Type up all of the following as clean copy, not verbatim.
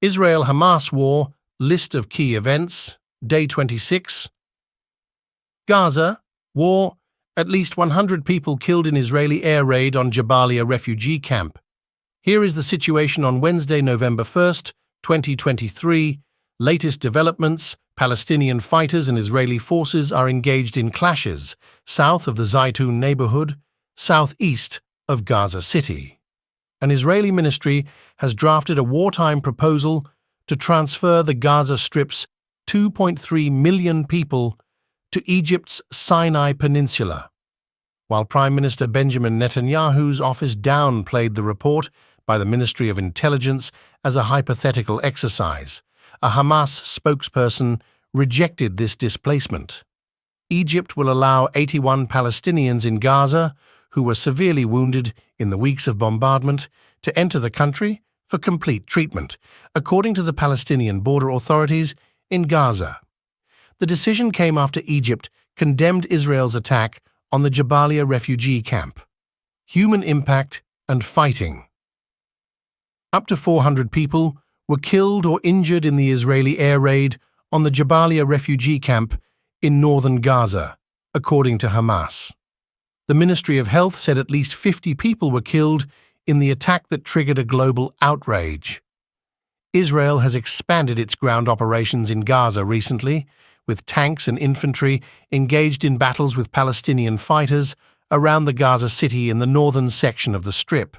Israel-Hamas war, list of key events, day 26. Gaza, war, at least 100 people killed in Israeli air raid on Jabalia refugee camp. Here is the situation on Wednesday, November 1st, 2023. Latest developments: Palestinian fighters and Israeli forces are engaged in clashes south of the Zaytun neighborhood, southeast of Gaza City. An Israeli ministry has drafted a wartime proposal to transfer the Gaza Strip's 2.3 million people to Egypt's Sinai Peninsula. While Prime Minister Benjamin Netanyahu's office downplayed the report by the Ministry of Intelligence as a hypothetical exercise, a Hamas spokesperson rejected this displacement. Egypt will allow 81 Palestinians in Gaza who were severely wounded in the weeks of bombardment to enter the country for complete treatment, according to the Palestinian border authorities in Gaza. The decision came after Egypt condemned Israel's attack on the Jabalia refugee camp. Human impact and fighting. Up to 400 people were killed or injured in the Israeli air raid on the Jabalia refugee camp in northern Gaza, according to Hamas. The Ministry of Health said at least 50 people were killed in the attack that triggered a global outrage. Israel has expanded its ground operations in Gaza recently, with tanks and infantry engaged in battles with Palestinian fighters around the Gaza City in the northern section of the Strip,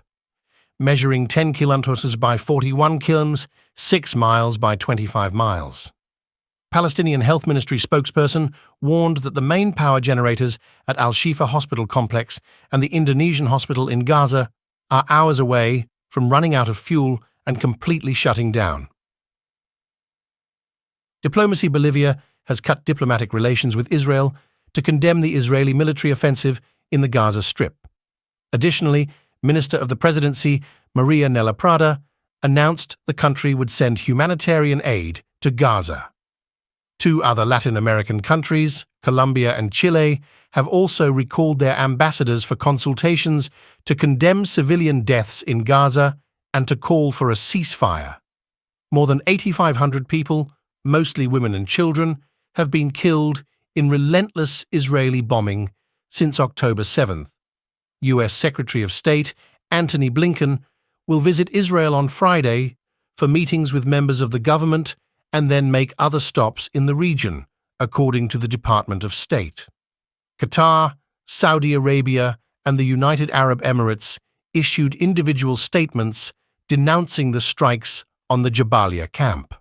measuring 10 kilometers by 41 kilometers, 6 miles by 25 miles. Palestinian Health Ministry spokesperson warned that the main power generators at Al-Shifa Hospital Complex and the Indonesian hospital in Gaza are hours away from running out of fuel and completely shutting down. Diplomacy: Bolivia has cut diplomatic relations with Israel to condemn the Israeli military offensive in the Gaza Strip. Additionally, Minister of the Presidency Maria Nela Prada announced the country would send humanitarian aid to Gaza. Two other Latin American countries, Colombia and Chile, have also recalled their ambassadors for consultations to condemn civilian deaths in Gaza and to call for a ceasefire. More than 8,500 people, mostly women and children, have been killed in relentless Israeli bombing since October 7th. U.S. Secretary of State Antony Blinken will visit Israel on Friday for meetings with members of the government and then make other stops in the region, according to the Department of State. Qatar, Saudi Arabia, and the United Arab Emirates issued individual statements denouncing the strikes on the Jabalia camp.